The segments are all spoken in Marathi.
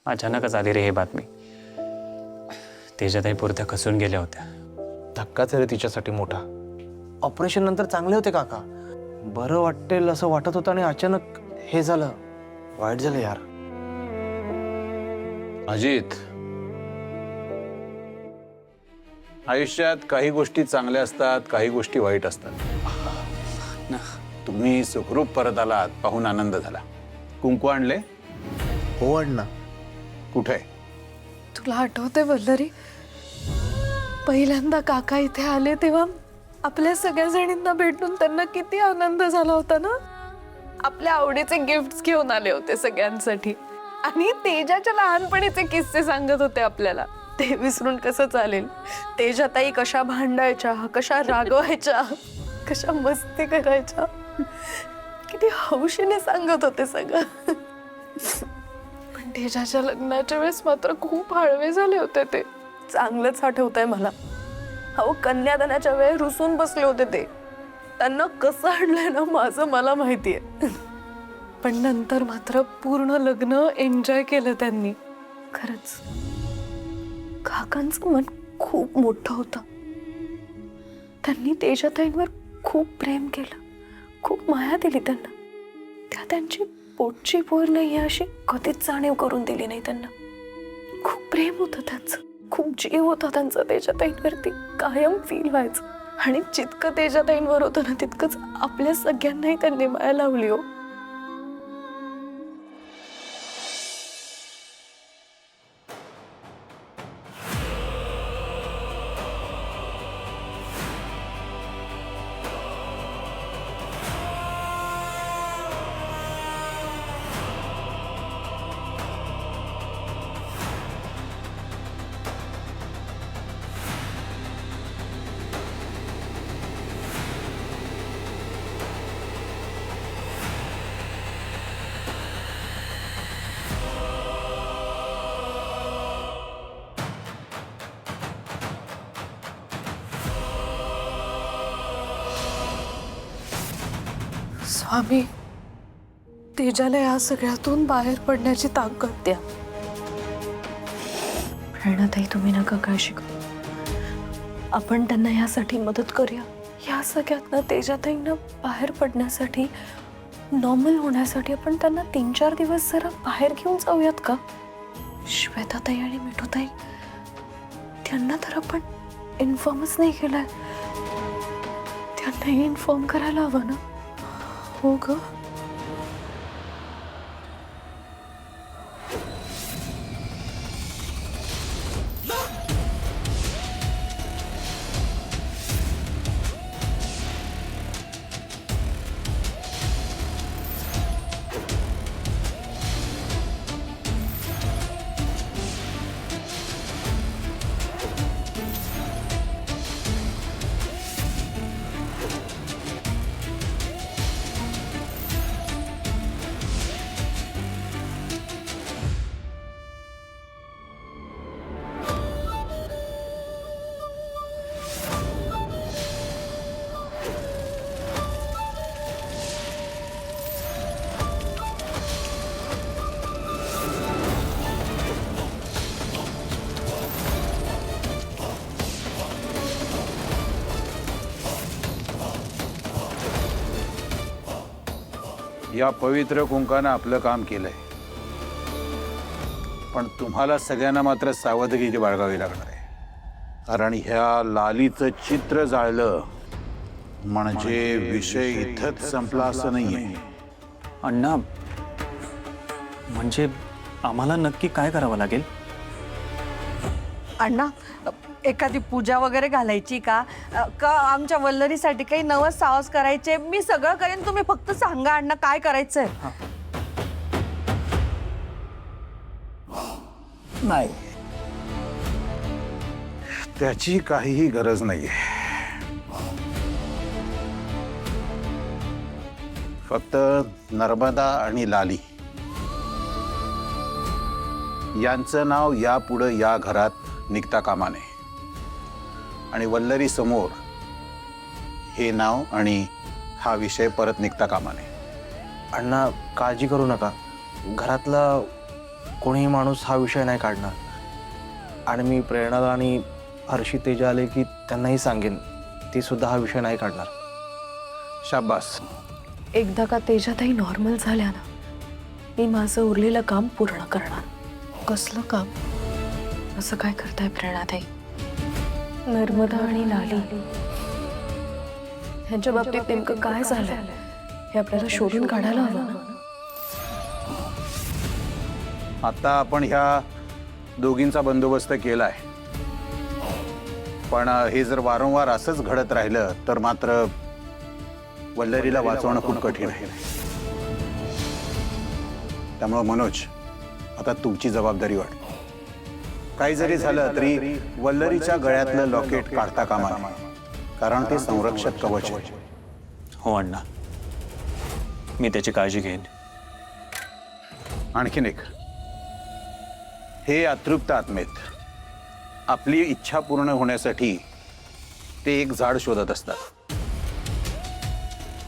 अचानकच आली रे ही बातमी। तेजाताई पुरत्या खसून गेल्या होत्या। धक्काच रे तिच्यासाठी मोठा। ऑपरेशन नंतर चांगले होते काका, बरं वाटेल असं वाटत होतं आणि अचानक हे झालं। वाईट झालं यार। अजित, आयुष्यात काही गोष्टी चांगल्या असतात, काही गोष्टी वाईट असतात। तुम्ही सुखरूप परत आलात पाहून आनंद झाला। कुंकू आणले? हो अण्णा। कुठे? तुला आठवते वल्लरी, पहिल्यांदा काका इथे आले तेव्हा आपल्या सगळ्या जणींना भेटून त्यांना किती आनंद झाला होता ना। आपल्या आवडीचे गिफ्ट्स घेऊन आले होते सगळ्यांसाठी आणि तेजाच्या लहानपणीचे किस्से सांगत होते आपल्याला। ते विसरून कसं चालेल? तेजाताई कशा भांडायच्या, कशा रागवायच्या, कशा मस्ती करायच्या, किती हौशीने सांगत होते सगळं। पण तेजाच्या लग्नाच्या वेळेस मात्र खूप हळवे झाले होते ते, चांगलंच आठवतंय मला। अहो, कन्यादानाच्या वेळेस रुसून बसले होते ते। त्यांना कसं आणलंय ना माझं मला माहितीये, पण नंतर मात्र पूर्ण लग्न एन्जॉय केलं त्यांनी। खरंच काकांचं मन खूप मोठं होतं। त्यांनी तेजाताईंवर खूप प्रेम केलं, खूप माया दिली त्यांना। त्या त्यांची पोटची पोर नाही अशी कधीच जाणीव करून दिली नाही त्यांना। खूप प्रेम होतं त्यांचं, खूप जीव होता त्यांचा तेजाताईंवरती, कायम फील व्हायचं। आणि जितकं तेजाताईंवर होतं ना तितकंच आपल्या सगळ्यांनाही त्यांनी माया लावली हो। स्वामी, तेजाला या सगळ्यातून बाहेर पडण्याची ताकद द्या। प्रेरणाताई, तुम्ही नका काळजी करू, आपण त्यांना यासाठी मदत करूया। या सगळ्यातनं तेजाताईंना बाहेर पडण्यासाठी, नॉर्मल होण्यासाठी आपण त्यांना 3-4 दिवस जरा बाहेर घेऊन जाऊयात का? श्वेताताई आणि मिठूताई, त्यांना तर आपण इन्फॉर्मच नाही केलंय, त्यांनाही इन्फॉर्म करायला हवं ना? हो ग। या पवित्र कुंकानं आपलं काम केलंय, पण तुम्हाला सगळ्यांना मात्र सावधगिरी बाळगावी लागणार आहे। कारण ह्या लालीचं चित्र जाळलं म्हणजे विषय इथंच संपला असं नाहीये। अण्णा, म्हणजे आम्हाला नक्की काय करावं लागेल? अण्णा, एखादी पूजा वगैरे घालायची का? का आमच्या वल्लरीसाठी काही नवस सावस करायचे? मी सगळं करेन, तुम्ही फक्त सांगा अण्णा काय करायचंय। नाही, त्याची काहीही गरज नाहीये। फक्त नर्मदा आणि लाली यांचं नाव यापुढे या घरात निघता कामा नये आणि वल्लरी समोर हे नाव आणि हा विषय परत निघता कामा नये। अण्णा, काळजी करू नका, घरातला कोणीही माणूस हा विषय नाही काढणार आणि मी प्रेरणाला आणि हर्षी तेजा आले की त्यांनाही सांगेन ती सुद्धा हा विषय नाही काढणार. शाबास. एकदा का तेजातही नॉर्मल झाल्या ना, मी माझं उरलेलं काम पूर्ण करणार. कसलं काम? असं काय करताय प्रेरणाताई? नर्मदा आणि लाली ह्यांच्या बाबतीत नेमकं काय झालंय हे आपल्याला शोधून काढायला हवं ना. आता आपण ह्या दोघींचा बंदोबस्त केलाय, पण हे जर वारंवार असंच घडत राहिलं तर मात्र वल्लरीला वाचवणं खूप कठीण आहे. त्यामुळे मनोज, आता तुमची जबाबदारी वाटते. काही जरी झालं तरी वल्लरीच्या गळ्यातलं लॉकेट काढता कामा नये, कारण ते संरक्षक कवच आहे. हो अण्णा, मी त्याची काळजी घेईन. आणखीन एक, हे अतृप्त आत्मेत आपली इच्छा पूर्ण होण्यासाठी ते एक झाड शोधत असतात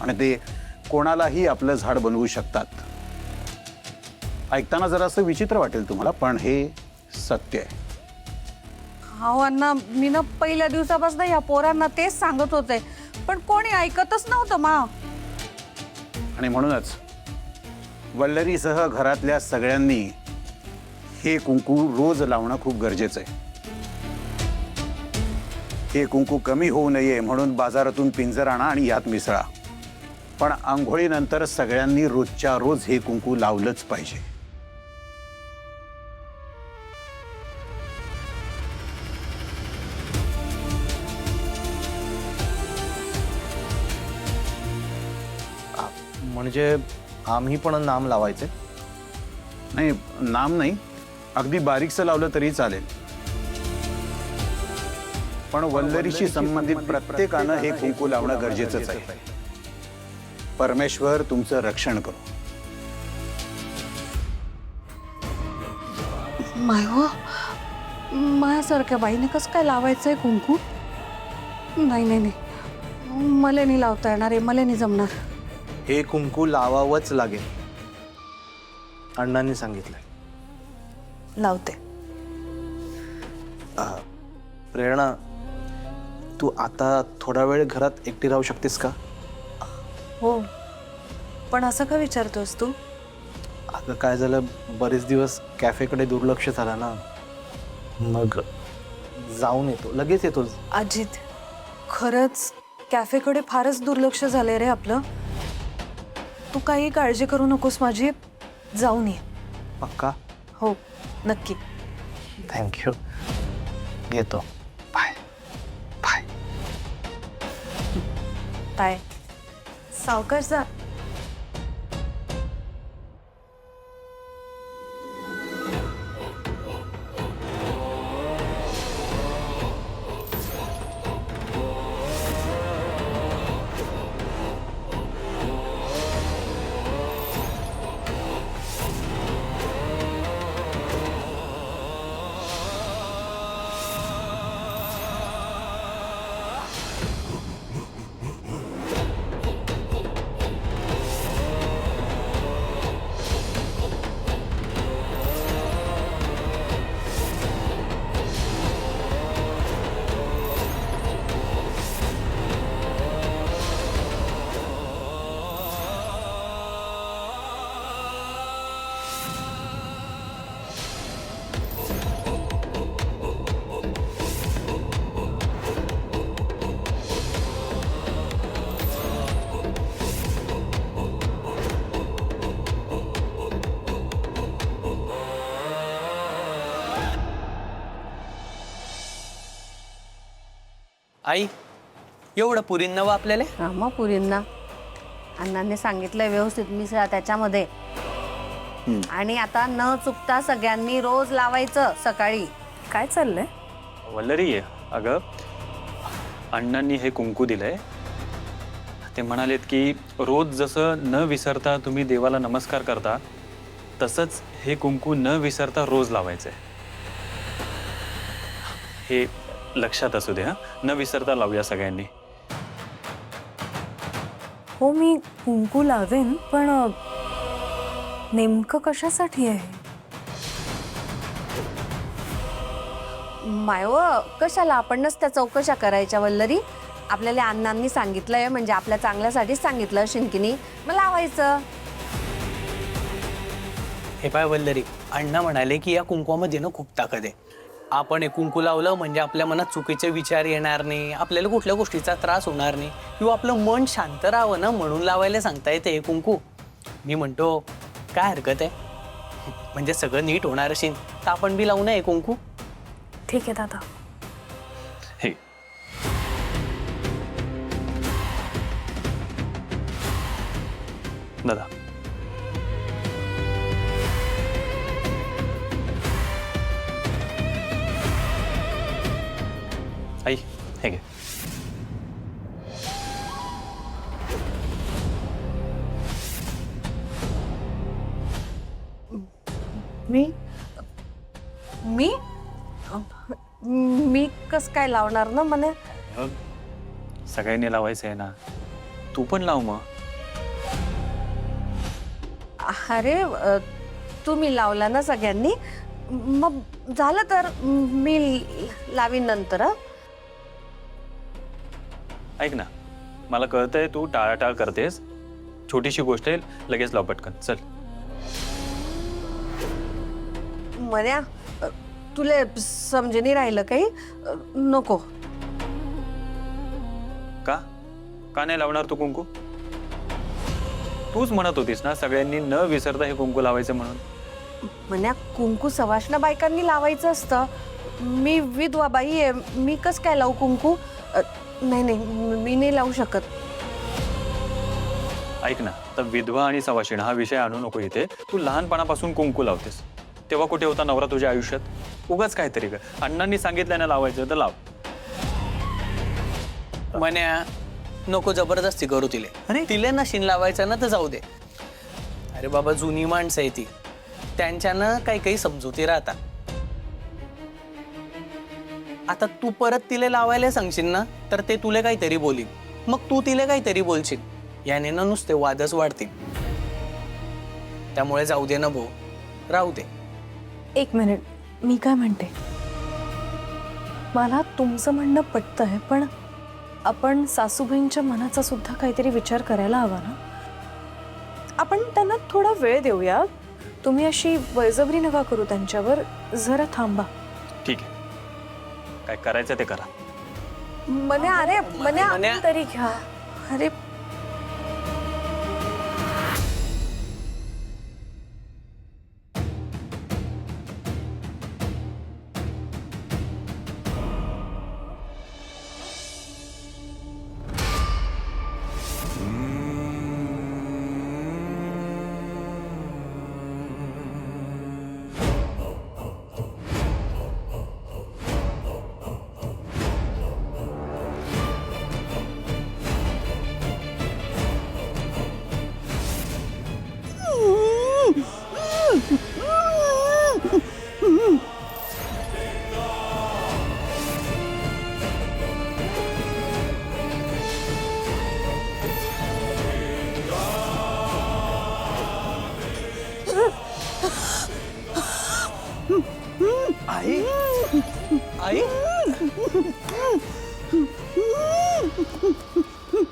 आणि ते कोणालाही आपलं झाड बनवू शकतात. ऐकताना जरा असं विचित्र वाटेल तुम्हाला, पण हे सत्य आहे. हो अण्णा, मी ना पहिल्या दिवसापासून या पोरांना तेच सांगत होते, पण कोणी ऐकतच नव्हतं मा. आणि म्हणूनच वल्लरीसह घरातल्या सगळ्यांनी हे कुंकू रोज लावणं खूप गरजेचं आहे. हे कुंकू कमी होऊ नये म्हणून बाजारातून पिंजर आणा आणि यात मिसळा, पण आंघोळीनंतर सगळ्यांनी रोजच्या रोज हे कुंकू लावलंच पाहिजे. म्हणजे आम्ही पण नाम लावायचे? नाही, नाम नाही, अगदी बारीकसं लावलं तरी चालेल, पण वल्लरीशी संबंधित प्रत्येकानं हे कुंकू लावणं गरजेचंच आहे. परमेश्वर तुमचं रक्षण करो. माय माझ्यासारख्या बाईने कसं काय लावायचंय कुंकू? नाही नाही नाही, मला नाही लावता येणार आहे, मला नाही जमणार. हे कुंकू लावावंच लागेल, अण्णांनी सांगितलंय. लावते. प्रेरणा, तू आता थोडा वेळ घरात एकटी राहू शकतेस का? हो, पण असं का विचारतोस तू? अगं काय झालं, बरेच दिवस कॅफेकडे दुर्लक्ष झालं ना, मग जाऊन येतो, लगेच येतो. अजित, खरंच कॅफेकडे फारच दुर्लक्ष झालंय रे आपलं. तू काही काळजी करू नकोस माझी, जाऊन ये. पक्का? हो, नक्की. थँक्यू, येतो. Bye bye. बाय. सावकाश जा. आई, एवढं पुरींना वापलेले? मग पुरींना अण्णांनी सांगितलंय व्यवस्थित मिसळा त्याच्यामध्ये. आणि आता न चुकता सगळ्यांनी रोज लावायचं सकाळी. काय चाललंय? वल्लरी आहे अगं, अण्णांनी हे कुंकू दिलंय. ते म्हणालेत की रोज जसं न विसरता तुम्ही देवाला नमस्कार करता, तसंच हे कुंकू न विसरता रोज लावायचंय. हे लक्षात असू दे हा, न विसरता लावूया सगळ्यांनी. हो, मी कुंकू लावेन, पण नेमकं कशासाठी आहे? मायव कशाला आपणच त्या चौकशा करायच्या वल्लरी. आपल्याला अण्णांनी सांगितलंय म्हणजे आपल्या चांगल्यासाठीच सांगितलं शिंकिनी, मग लावायचं. हे पाय वल्लरी, अण्णा म्हणाले की या कुंकवामध्ये ना खूप ताकद आहे. आपण हे कुंकू लावलं म्हणजे आपल्या मनात चुकीचे विचार येणार नाही, आपल्याला कुठल्या गोष्टीचा त्रास होणार नाही, किंवा आपलं मन शांत राहावं ना म्हणून लावायला सांगता येते हे कुंकू. मी म्हणतो काय हरकत आहे, म्हणजे सगळं नीट होणार असेल तर आपण बी लावू ना हे कुंकू. ठीक आहे दादा. हे दादा, आई हे घे. मी मी मी कस काय लावणार ना म्हणे. बघ, सगळ्यांनी लावायचं आहे ना, तू पण लाव मग. अरे तुम्ही लावला ना सगळ्यांनी, मग झालं तर मी लावीन नंतर. ऐक ना, मला कळतंय तू टाळाटाळ करतेस, छोटीशी गोष्ट आहे, लगेच लाव पटकन, चल. मन्या तुला समजे नाही राहिलं काही, नको. का का नाही लावणार तू कुंकू? तूच म्हणत होतीस ना सगळ्यांनी न विसरता हे कुंकू लावायचं म्हणून. मन्या कुंकू सवाष्ण बायकांनी लावायचं असतं. मी विधवा बाई आहे, मी कस काय लावू कुंकू? नाही नाही, मी नाही लावू शकत. ऐक ना, तर विधवा आणि सवाशीण हा विषय आणू नको इथे. तू लहानपणापासून कुंकू लावतेस, तेव्हा कुठे होता नवरा तुझ्या आयुष्यात? उगाच काहीतरी कर. अण्णांनी सांगितलं ना लावायचं तर लाव. म्हण्या नको जबरदस्ती करू तिले. अरे तिले ना शिन लावायचं ना तर जाऊ दे. अरे बाबा जुनी माणसं आहे ती, त्यांच्यानं काही काही समजुती राहतात. आता तू परत तिले लावायला सांगशील ना तर ते तुले काहीतरी बोलील, मग तू तिले काहीतरी बोलशील, याने ना नुसते वादच वाढतील. त्यामुळे जाऊ दे ना भाऊ, राहू दे. एक मिनिट, मी काय म्हणते, मला तुमचं म्हणणं पटतंय, पण आपण सासूबाईंच्या मनाचा सुद्धा काहीतरी विचार करायला हवा ना. आपण त्यांना थोडा वेळ देऊया. तुम्ही अशी बळजबरी नका करू त्यांच्यावर, जरा थांबा. ठीक आहे, काय करायचं ते करा. मन्या अरे मन्या म्हण्या तरी घ्या. अरे आई आई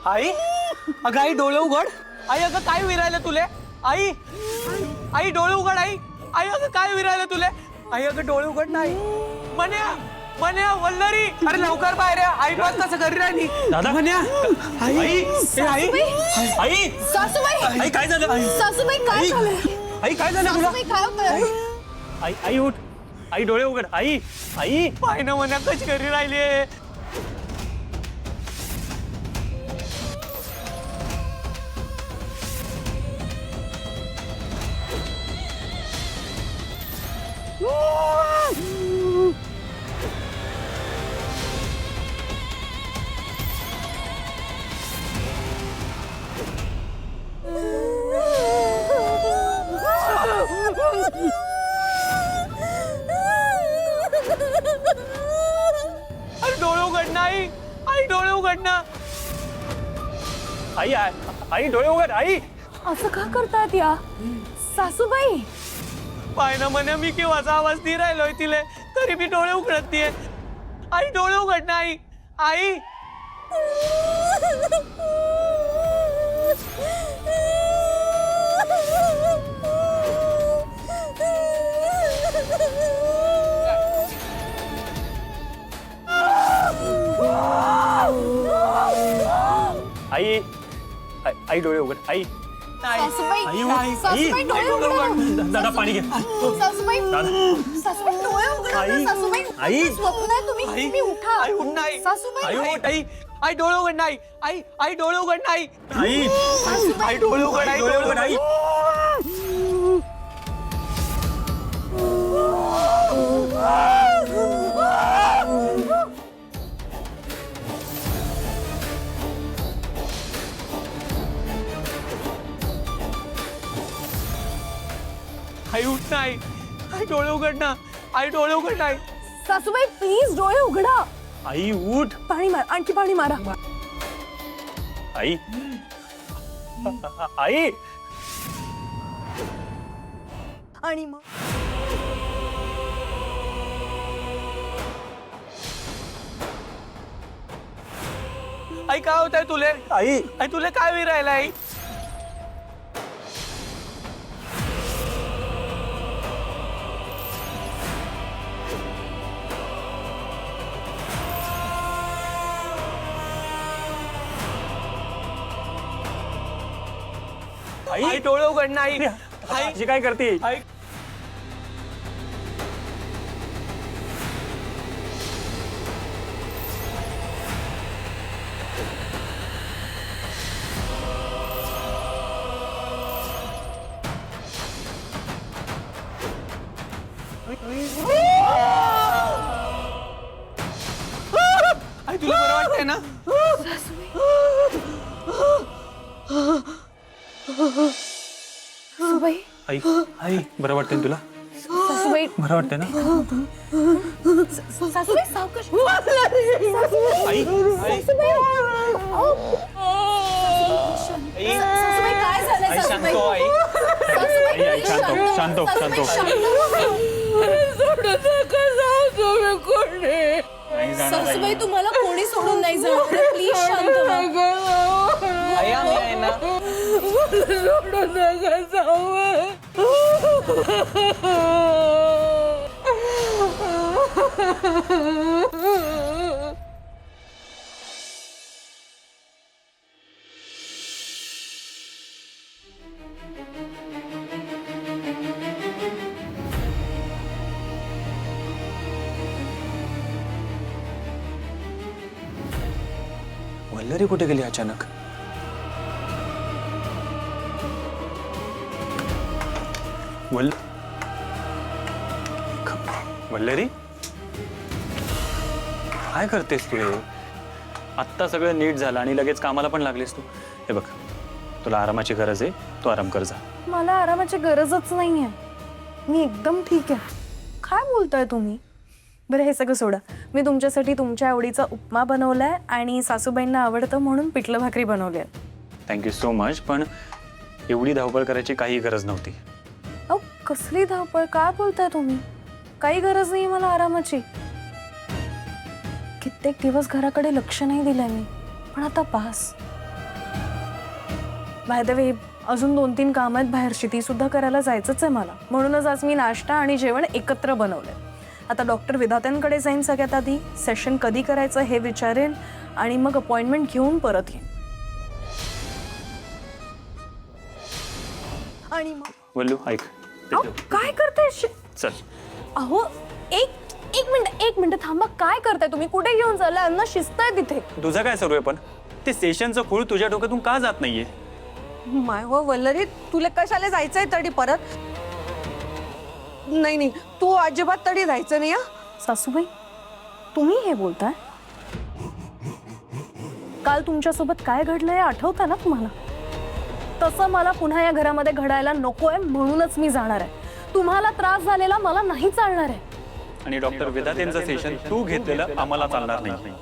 आई अगं आई डोळे उघड. आई अगं काय विरायलं तुले? आई आई डोळे उघड. आई आई अगं काय विरायलं तुले? आई अगं डोळे उघड नाही. म्हण्या म्हण्या वल्लरी, अरे लवकर बाहेर या. आई बस कसं घरी राहिली. दादा, म्हण्या आई आई, ए, आई आई, सासूबाई, आई काय झालं? सासूबाई काय झालं? आई काय झालं तुला? सासूबाई काय होतं? आई आई उठ, आई डोळे उघड. आई आई पाय ना म्हण्या कशी घरी राहिली. अरे डोळे उघड ना आई. आई डोळे उघड ना. आई आई डोळे उघड. आई असं का करतात या सासूबाई? पाय ना म्हणे मी केव्हाचा आवाज दे राहिलोय तिले, तरी मी डोळे उघडत नाहीये. आई डोळे उघड ना आई. आई आई आई डोळे उघड. आई सासूबाई, आई उठ. आई सासूबाई, डोळे डोळे उघडा. उघड. दादा पाणी घे. सासूबाई, सासूबाई, डोळे उघडा ना, आई, सासूबाई. आई. स्वप्न आहे तुम्ही. आई. तुम्ही उठा. आई उठ ना आई. सासूबाई. आई उठ आई. आई डोळे उघड ना आई. आई आई डोळे उघड ना आई. आई आई डोळे उघड. आई डोळे उघड. आई आई उठ ना आई. आई डोळे उघड ना. आई डोळे उघड ना आई. सासूबाई प्लीज डोळे उघडा. आई उठ. पाणी मार, आणखी पाणी मारा. आई आई आणि मग आई काय होत आहे तुले? आई आई तुला काय विरायला आई? आई डोळे उघड ना आई. आई अशी काय करते? आई आई तुला बरं वाटतंय ना? सासूबाई, आई आई बरं वाटतंय ना तुला? सासूबाई, बरं वाटतंय ना? सासूबाई सावकाश. आई सासूबाई काय झालंय? आई सासूबाई, सांगतो आई. सासूबाई, आई, शांत हो, शांत हो, शांत हो. सासूबाई तुम्हाला कोणी सोडून नाही जाणार. प्लीज शांत व्हा. आई आम्ही आहे ना. वल्लरी कुठे गेली अचानक? वल्लरी काय करतेस तू? हे आत्ता सगळं नीट झालं आणि लगेच कामाला पण लागलीस तू. हे बघ, तुला आरामाची गरज आहे, तू आराम कर जा. मला आरामाची गरजच नाहीये. मी एकदम ठीक आहे. काय बोलताय तुम्ही? बरं हे सगळं सोडा. मी तुमच्यासाठी तुमच्या आवडीचा उपमा बनवलाय आणि सासूबाईंना आवडतं म्हणून पिठलं भाकरी बनवली आहे. Thank you so much. पण एवढी धावपळ करायची काही गरज नव्हती. अहो कसली धावपळ? काय बोलताय तुम्ही? काही गरज नाही मला आरामाची. कित्येक दिवस घराकडे लक्ष नाही दिलंय मी, पण आता बास. बाय द वे अजून 2-3 कामं आहेत बाहेरची, ती सुद्धा करायला जायचंच आहे मला. म्हणूनच आज मी नाश्ता आणि जेवण एकत्र बनवलंय. आता डॉक्टर विधात्यांकडे जाईन सगळ्यात आधी. सेशन कधी करायचं हे विचारेन आणि मग अपॉइंटमेंट घेऊन परत येईन. आणि मग वल्लू ऐक, अहो, काय करताय? चल. अहो एक मिनिट थांबा. काय करताय तुम्ही? कुठे घेऊन चाललाय? अन्न शिस्त आहे तिथे. तुझं काय सुरू आहे? पण ते सेशनचं खूळ तुझ्या डोक्यातून का जात नाहीये? माय हो वल्लरी, तुला कशाला जायचंय तरी परत? नाही तू अजिबात तरी जायचं नाही. सासूबाई तुम्ही हे बोलताय? काल तुमच्यासोबत काय घडलंय आठवतं ना तुम्हाला? तसं मला पुन्हा या घरामध्ये घडायला नकोय, म्हणूनच मी जाणार आहे. तुम्हाला त्रास झालेला मला नाही चालणार आहे. आणि डॉक्टर विधातेंचं सेशन तू घेतलेलं आम्हाला चालणार नाही.